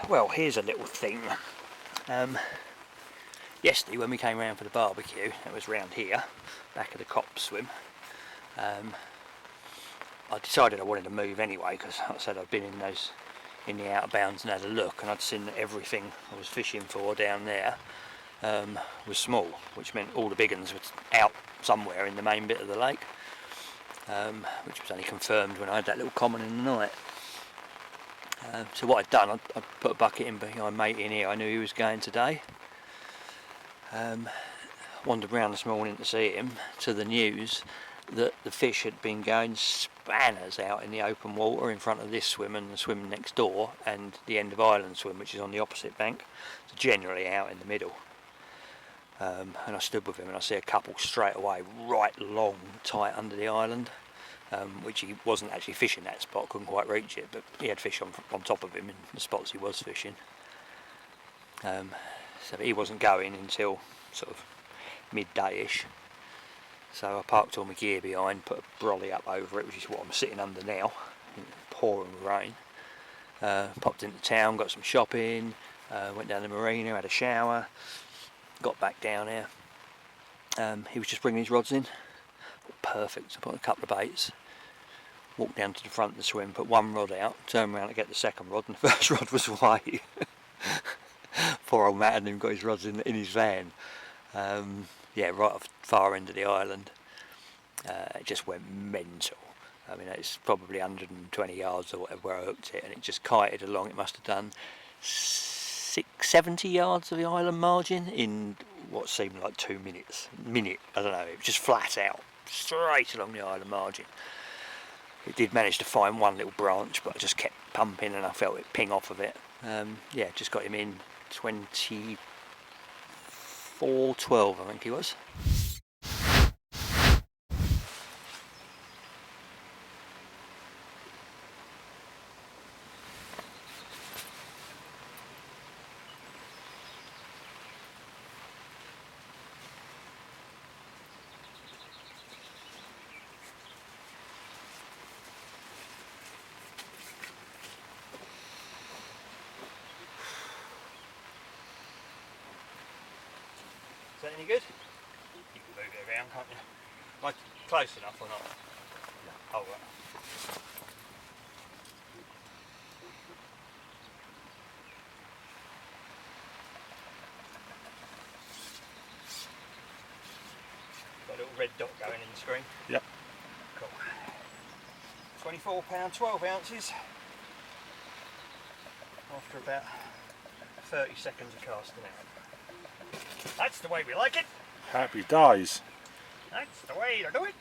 Well, here's a little thing. Yesterday when we came round for the barbecue, it was round here, back of the cop swim, I decided I wanted to move anyway, because like I said, I'd been in the outer bounds and had a look, and I'd seen that everything I was fishing for down there was small, which meant all the big ones were out somewhere in the main bit of the lake, which was only confirmed when I had that little comment in the night. So what I'd done, I'd put a bucket in behind mate in here. I knew he was going today. Wandered round this morning to see him, to the news that the fish had been going spanners out in the open water in front of this swim and the swim next door and the end of Island swim, which is on the opposite bank, so generally out in the middle. And I stood with him and I see a couple straight away, right long, tight under the island, which he wasn't actually fishing that spot, couldn't quite reach it, but he had fish on top of him in the spots he was fishing. So he wasn't going until sort of midday-ish. So I parked all my gear behind, put a brolly up over it, which is what I'm sitting under now, pouring rain. Popped into town, got some shopping, went down the marina, had a shower, got back down here. He was just bringing his rods in. Perfect. So I put a couple of baits, walked down to the front of the swim, put one rod out, turned around to get the second rod, and the first rod was away. Poor old Matt hadn't even got his rods in his van. Yeah, right off the far end of the island. It just went mental. I mean, it's probably 120 yards or whatever where I hooked it, and it just kited along. It must have done 70 yards of the island margin in what seemed like 2 minutes. I don't know, it was just flat out, straight along the island margin. It did manage to find one little branch, but I just kept pumping and I felt it ping off of it. Yeah, just got him in 24-12, I think he was. Is that any good? You can move it around, can't you? Am I close enough or not? No. Oh, right. Got a little red dot going in the screen? Yep. Cool. £24, 12 ounces. After about 30 seconds of casting out. That's the way we like it. Happy days. That's the way to do it.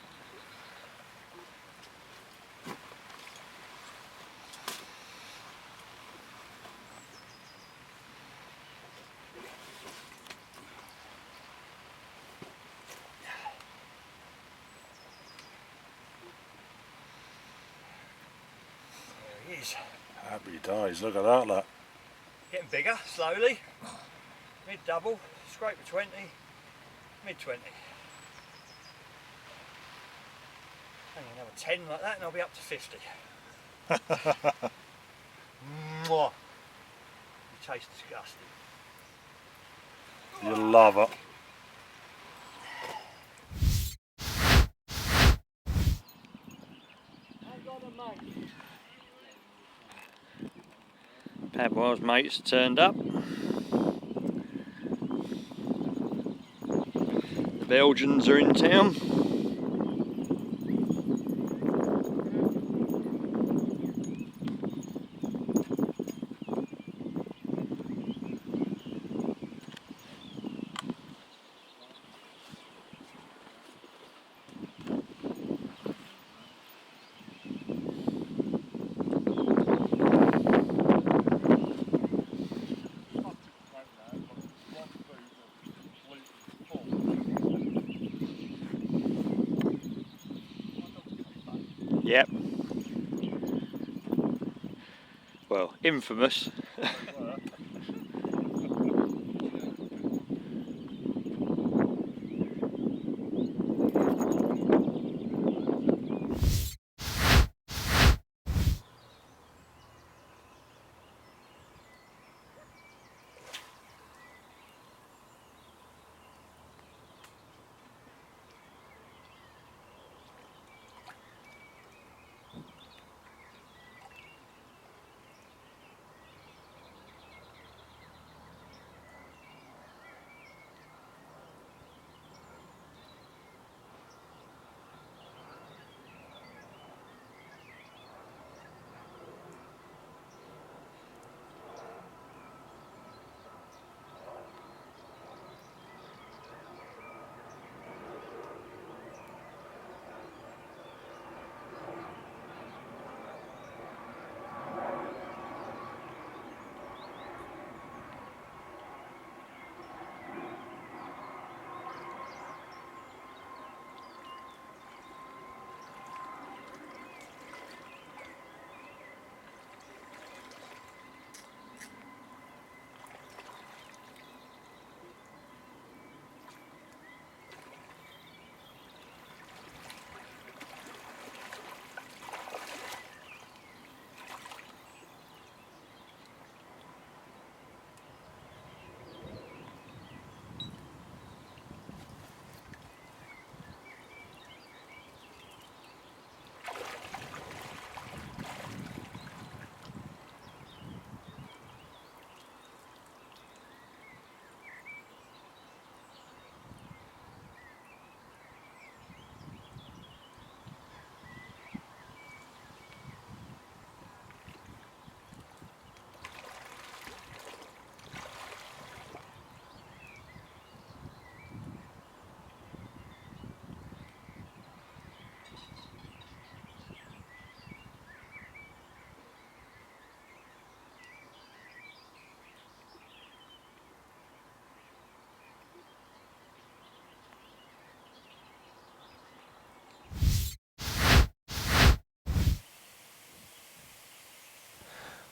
There he is. Happy days. Look at that, look. Getting bigger, slowly. Mid-double, scrape for 20, mid-20. Hang on, another 10 like that and I'll be up to 50. Mwah! You taste disgusting. You love it. Padwell's mates turned up. The Belgians are in town. Yep. Well, infamous.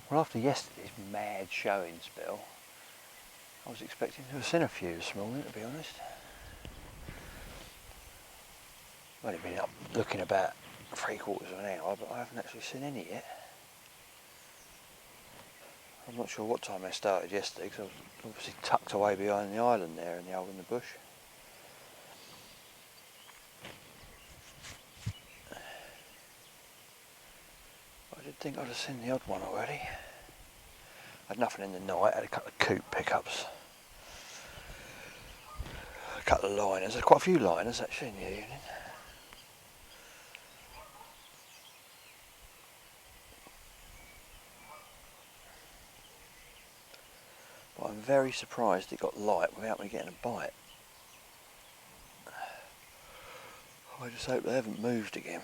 Well, after yesterday's mad showing spell, I was expecting to have seen a few this morning, to be honest. I've only been up looking about 3/4 of an hour, but I haven't actually seen any yet. I'm not sure what time they started yesterday, because I was obviously tucked away behind the island there in the hole in the bush. I did think I'd have seen the odd one already. I had nothing in the night, I had a couple of coop pickups. A couple of liners, there's quite a few liners actually in the evening. But I'm very surprised it got light without me getting a bite. I just hope they haven't moved again.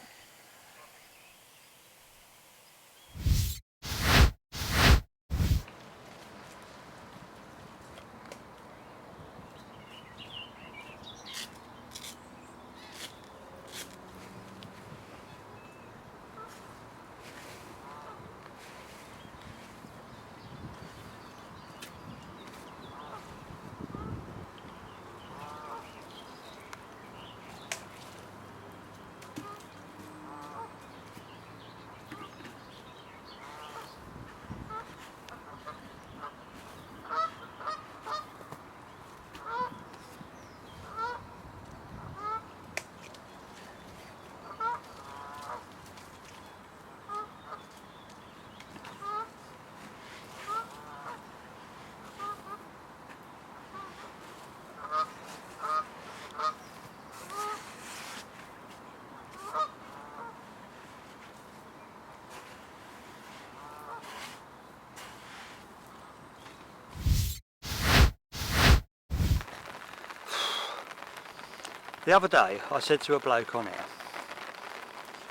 The other day I said to a bloke on here,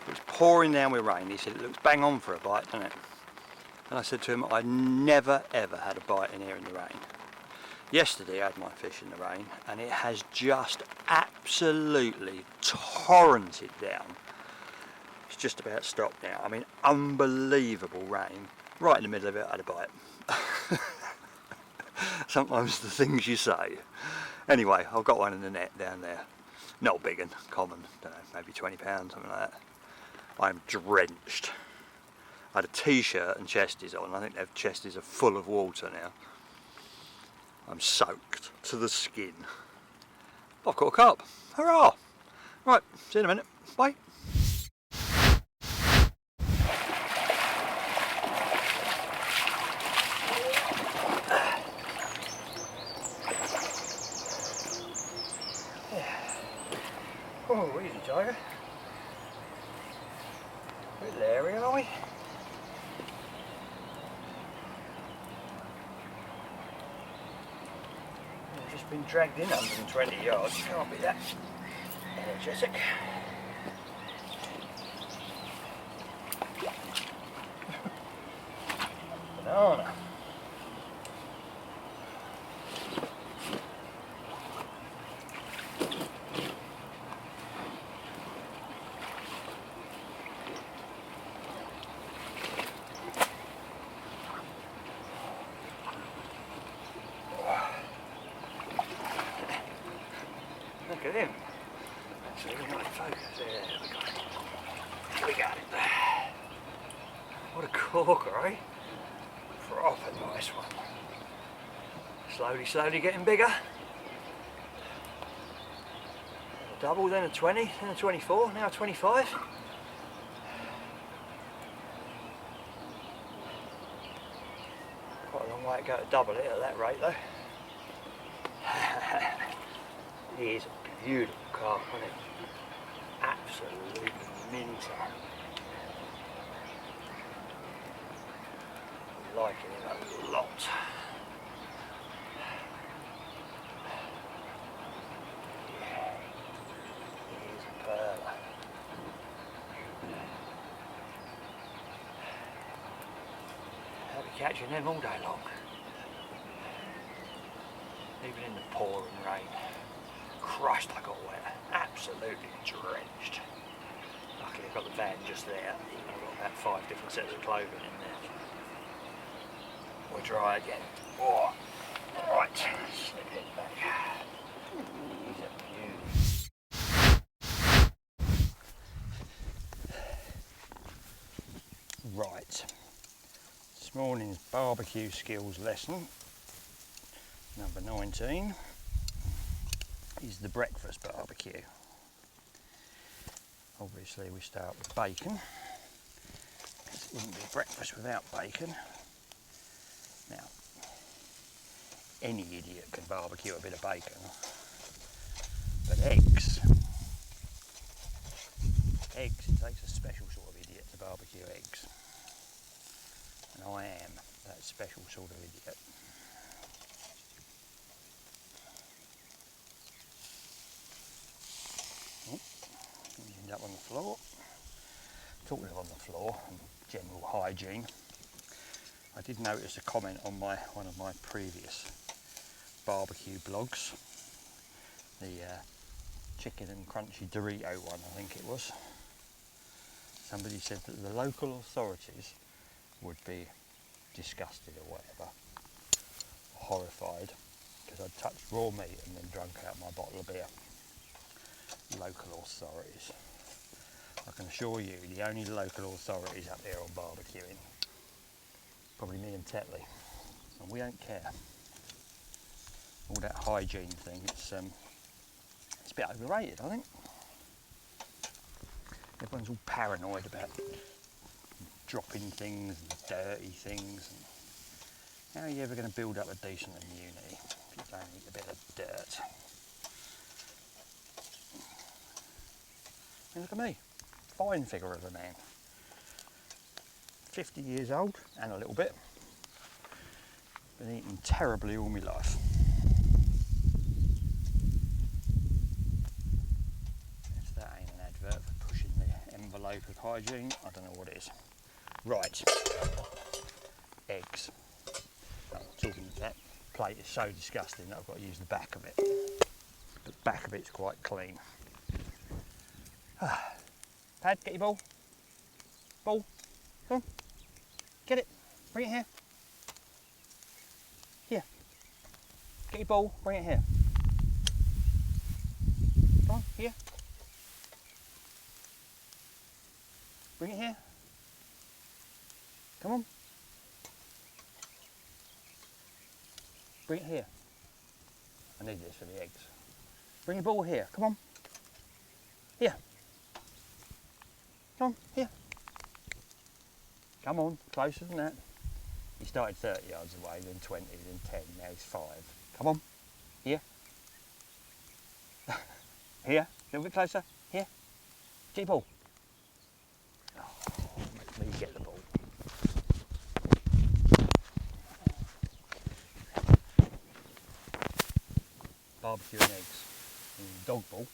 it was pouring down with rain, he said it looks bang on for a bite, doesn't it? And I said to him, I never ever had a bite in here in the rain. Yesterday I had my fish in the rain and it has just absolutely torrented down. It's just about stopped now. I mean, unbelievable rain. Right in the middle of it I had a bite. Sometimes the things you say. Anyway, I've got one in the net down there. Not big and common, don't know, maybe £20, something like that. I'm drenched. I had a t-shirt and chesties on. I think their chesties are full of water now. I'm soaked to the skin. I've caught a carp. Hurrah! Right, see you in a minute. Bye. Oh, easy, Tiger. Little area, are we? I've just been dragged in 120 yards. Can't be that energetic. Banana. Look at him. That's really nice focus. There we got it. We got it. What a corker, eh? Proper nice one. Slowly getting bigger. A double, then a 20, then a 24, now a 25. Quite a long way to go to double it at that rate though. He is a beautiful carp, isn't it? Absolutely minty. Liking him a lot. Yeah, he is a pearler. I'll be catching them all day long. Even in the pouring rain. Christ, I got wet. Absolutely drenched. Luckily I've got the van just there. I've got about 5 different sets of clothing in there. we're dry again. Oh, right, slip it back. He's a beauty. Right, this morning's barbecue skills lesson, number 19, is the breakfast barbecue. Obviously we start with bacon. It wouldn't be breakfast without bacon. Now, any idiot can barbecue a bit of bacon, but eggs, it takes a special sort of idiot to barbecue eggs. And I am that special sort of idiot. Oh, end up on the floor. Talking of on the floor and general hygiene, I did notice a comment on one of my previous barbecue blogs, the chicken and crunchy Dorito one, I think it was. Somebody said that the local authorities would be disgusted or whatever, horrified, because I'd touched raw meat and then drunk out my bottle of beer. Local authorities. I can assure you, the only local authorities up there on barbecuing, probably me and Tetley, and we don't care. All that hygiene thing, it's a bit overrated, I think. Everyone's all paranoid about dropping things and dirty things. And how are you ever going to build up a decent immunity if you don't eat a bit of dirt? And look at me, fine figure of a man. 50 years old and a little bit. Been eating terribly all my life. If that ain't an advert for pushing the envelope of hygiene, I don't know what is. Right, eggs. Oh, talking of that, plate is so disgusting that I've got to use the back of it. The back of it's quite clean. Pad, get your ball. Ball, come on. Get it, bring it here. Here. Get your ball, bring it here. Come on, here. Bring it here. Come on. Bring it here. I need this for the eggs. Bring your ball here, come on. Here. Come on, here. Come on, closer than that. He started 30 yards away, then 20, then 10, now he's 5. Come on, here. Here, a little bit closer, here. Get your ball. Oh, make me get the ball. Barbecue and eggs and dog ball.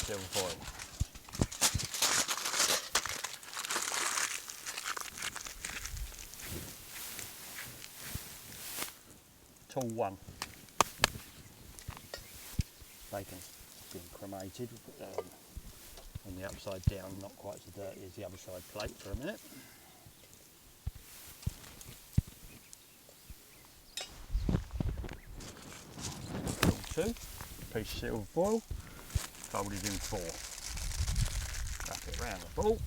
Silver foil. Tall one. Bacon's been cremated. We'll put that on the upside down, not quite so dirty as the other side plate for a minute. Two, piece of silver foil. Folded in 4. Wrap it around the ball,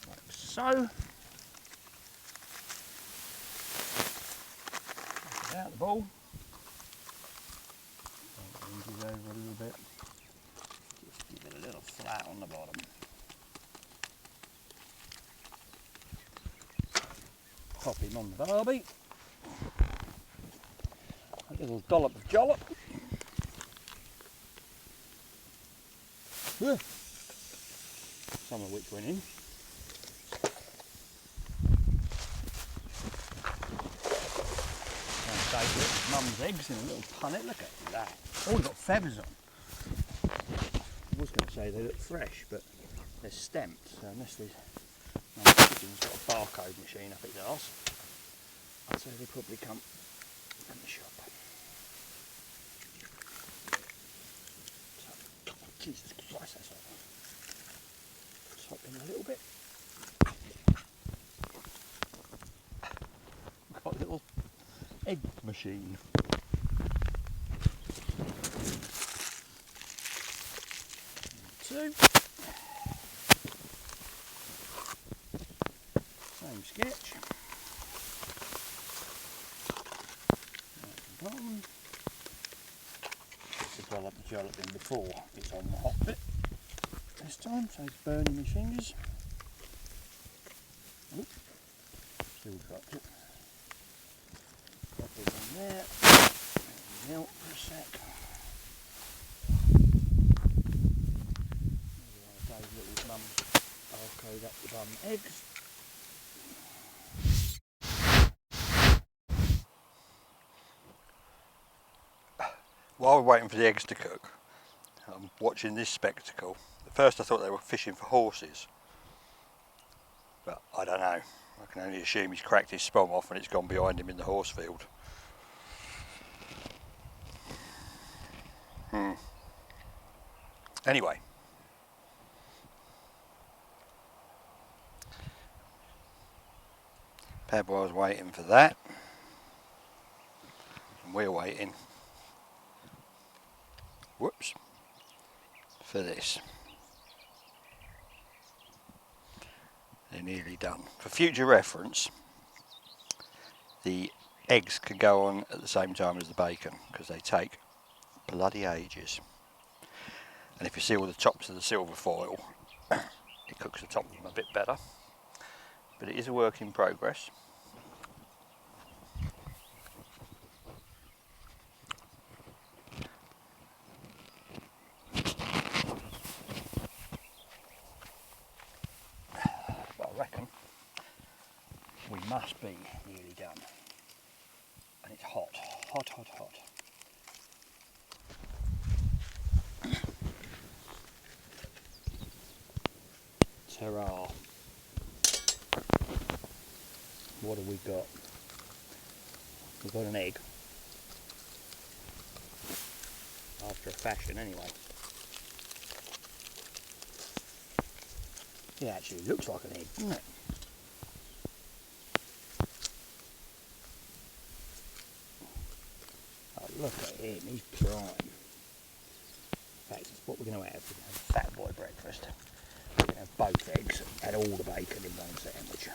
like so. Wrap it out the ball. Hinges over a little bit. Just give it a little flat on the bottom. Pop him on the barbie. A little dollop of jollop. Some of which went in. Mum's eggs in a little punnet, look at that. Oh, they've got feathers on. I was going to say they look fresh, but they're stamped, so unless the chicken's got a barcode machine up its arse, I'd say they probably come from the shop. So, Jesus Christ, that's hot. Sop in a little bit. We've got a little egg machine. Two. Same sketch. Bottom. Just as well up the jalap in before it's on the hot bit. This time, so it's burning my fingers. Oop. Still dropped it. Drop it on there. Melt for a sec. Those little mums arcade up the bum eggs. While we're waiting for the eggs to cook, I'm watching this spectacle. At first I thought they were fishing for horses, but I don't know. I can only assume he's cracked his spom off and it's gone behind him in the horse field. Anyway, Padboy's waiting for that, and we're waiting, whoops, for this. They're nearly done. For future reference, the eggs can go on at the same time as the bacon because they take bloody ages. And if you seal the tops of the silver foil, it cooks the top of them a bit better. But it is a work in progress. But I reckon we must be nearly done. And it's hot, hot, hot, hot. Ta-ra. What have we got? We've got an egg. After a fashion anyway. It actually looks like an egg, doesn't it? Oh, look at him, he's prime. In fact, it's what we're going to have. We're going to have fat boy breakfast. We're going to have both eggs and all the bacon in one sandwich.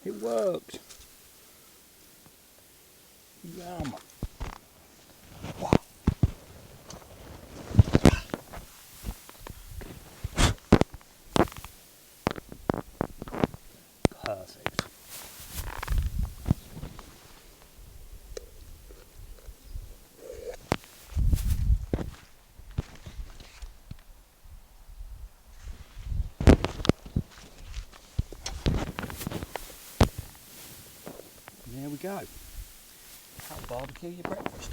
It worked. Yum. Wow. Perfect. There we go. That'll barbecue your breakfast.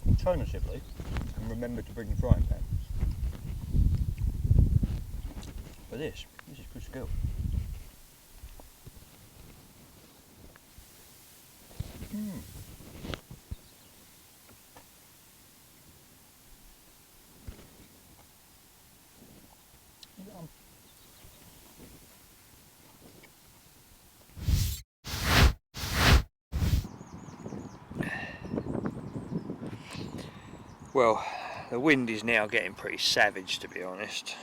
Alternatively, you can remember to bring the frying pan. But this is good skill. Well, the wind is now getting pretty savage, to be honest.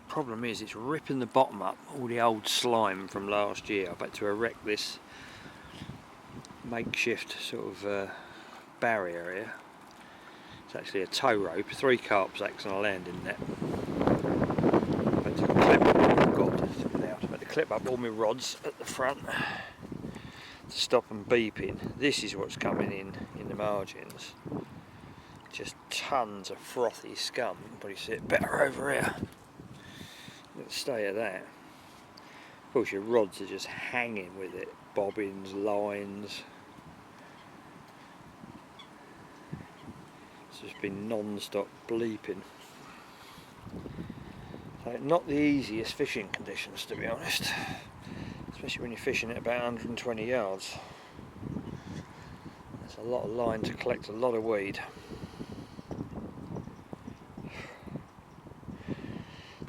Problem is, it's ripping the bottom up, all the old slime from last year. I've had to erect this makeshift sort of barrier here. It's actually a tow rope, 3 carp sacks and a landing net. I've had to clip, oh God, I've had to clip up all my rods at the front to stop them beeping. This is what's coming in the margins. Just tons of frothy scum. Probably see it better over here. Let's stay at that. Of course, your rods are just hanging with it. Bobbins, lines. just been non-stop bleeping. So not the easiest fishing conditions, to be honest, especially when you're fishing at about 120 yards. There's a lot of line to collect a lot of weed.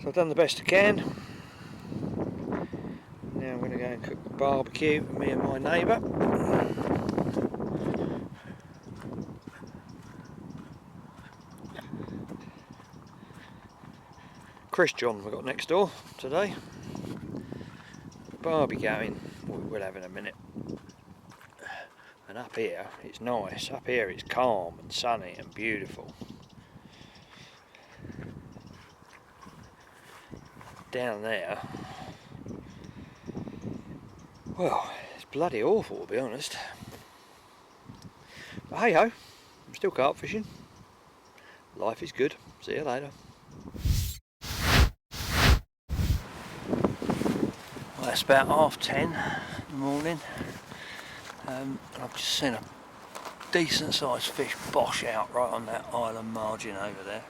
So I've done the best I can. Now I'm going to go and cook the barbecue for me and my neighbour. Chris John we've got next door today. Barbie going, we'll have in a minute. And up here it's nice, up here it's calm and sunny and beautiful. Down there, well, it's bloody awful to be honest. But hey ho, I'm still carp fishing. Life is good. See you later. Well, it's about 10:30 in the morning. I've just seen a decent sized fish bosh out right on that island margin over there.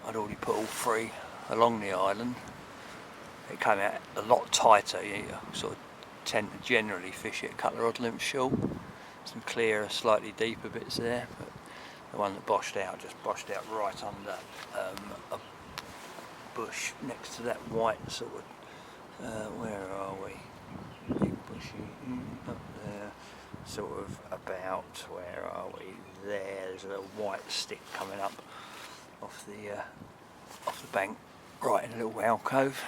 I'd already put all three along the island. It came out a lot tighter. You sort of tend to generally fish it a couple of rod lengths short. Some clearer, slightly deeper bits there, but the one that boshed out just boshed out right under a bush next to that white sort of, where are we? Big bushy, up there, sort of about, where are we? There, there's a little white stick coming up off the bank, right in a little alcove,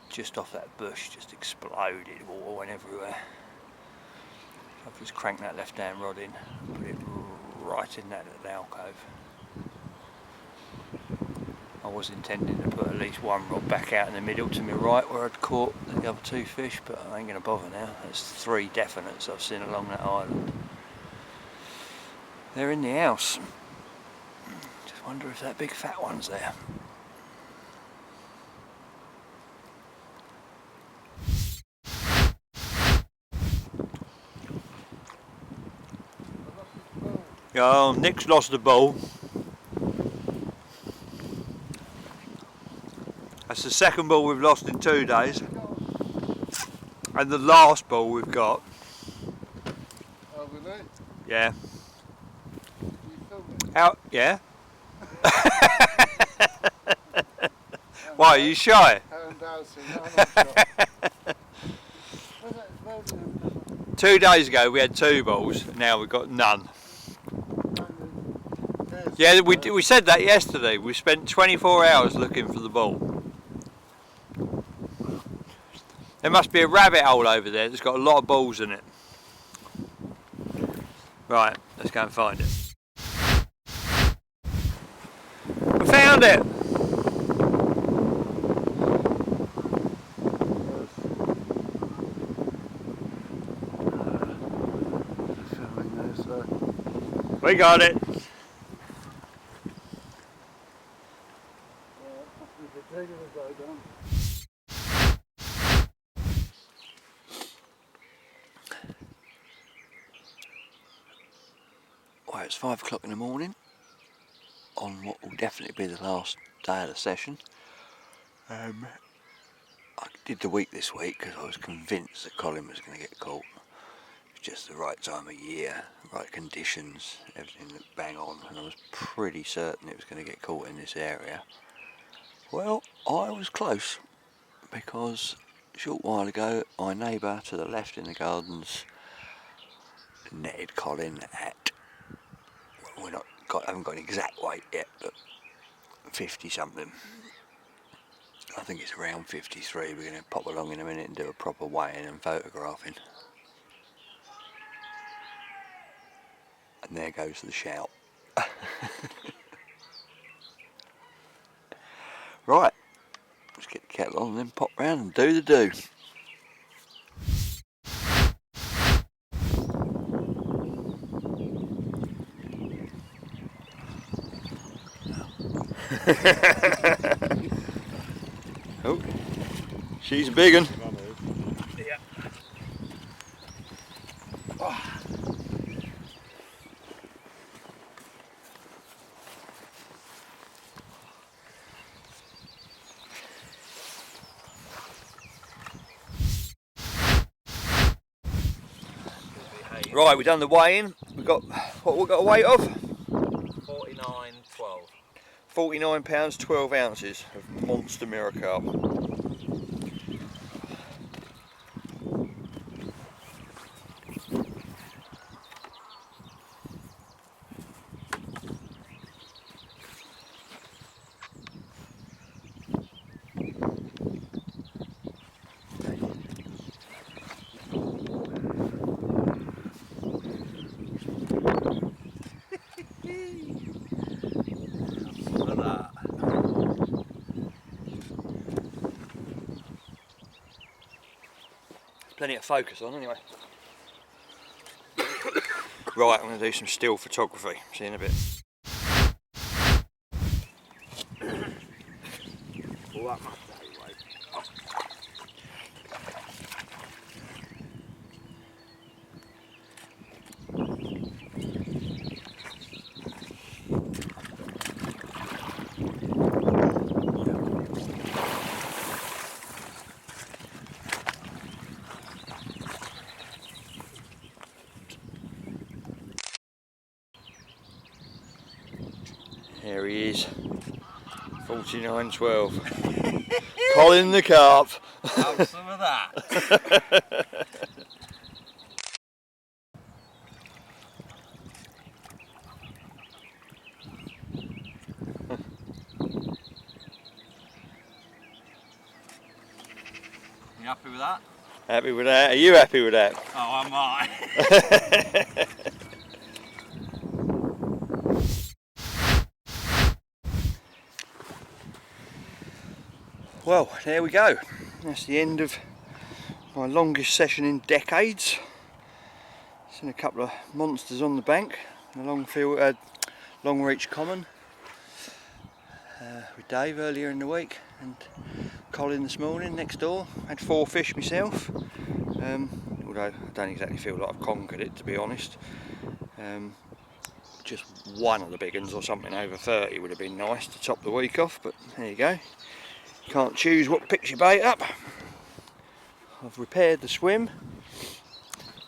just off that bush, just exploded, water went everywhere. I've just cranked that left hand rod in, put it right in that little alcove. I was intending to put at least one rod back out in the middle to my right where I'd caught the other two fish, but I ain't going to bother now. There's 3 definites I've seen along that island. They're in the house. Just wonder if that big fat one's there. Oh, Nick's lost the bowl. That's the second ball we've lost in 2 days. And the last ball we've got. Oh, really? Yeah. You filming? Out, yeah. Why, are you shy? How embarrassing. No, I'm not sure. Was it 2 days ago we had 2 balls, now we've got none. Yeah, we said that yesterday. We spent 24 hours looking for the ball. There must be a rabbit hole over there that's got a lot of balls in it. Right, let's go and find it. We found it! We got it! Well, it's 5 o'clock in the morning on what will definitely be the last day of the session. I did the week this week because I was convinced that Colin was going to get caught. It was just the right time of year, right conditions, everything looked bang on, and I was pretty certain it was going to get caught in this area. Well, I was close because a short while ago my neighbour to the left in the gardens netted Colin at, haven't got an exact weight yet, but 50 something. I think it's around 53. We're going to pop along in a minute and do a proper weigh-in and photographing. And there goes the shout. Right, let's get the kettle on and then pop round and do the do. Oh, she's a big one. Yeah. Oh. Right, we've done the weigh-in. We've got, what we got a weight of? 49.12. 49 pounds 12 ounces of monster mirror carp. Look at that. Plenty of focus on anyway. Right, I'm going to do some still photography. See you in a bit. Well, that must be right. There he is. 49.12. Colin the carp. Have some of that. You happy with that? Happy with that? Are you happy with that? Oh, am I? Well, there we go. That's the end of my longest session in decades. Seen a couple of monsters on the bank, a long reach common with Dave earlier in the week, and Colin this morning next door. Had 4 fish myself, although I don't exactly feel like I've conquered it, to be honest. Just one of the big ones or something over 30 would have been nice to top the week off, but there you go. Can't choose what picks your bait up. I've repaired the swim,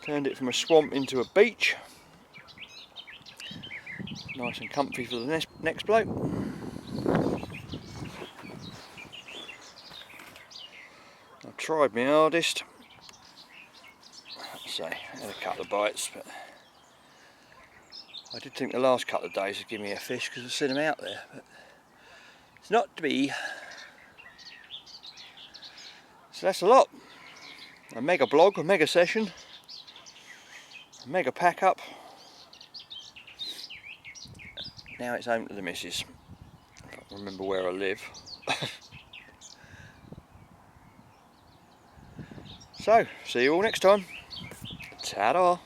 turned it from a swamp into a beach. Nice and comfy for the next bloke. I've tried my hardest. So, I had a couple of bites, but I did think the last couple of days would give me a fish because I've seen them out there, but it's not to be. So that's a lot. A mega blog, a mega session, a mega pack up. Now it's home to the missus. I can't remember where I live. So, see you all next time. Ta-da!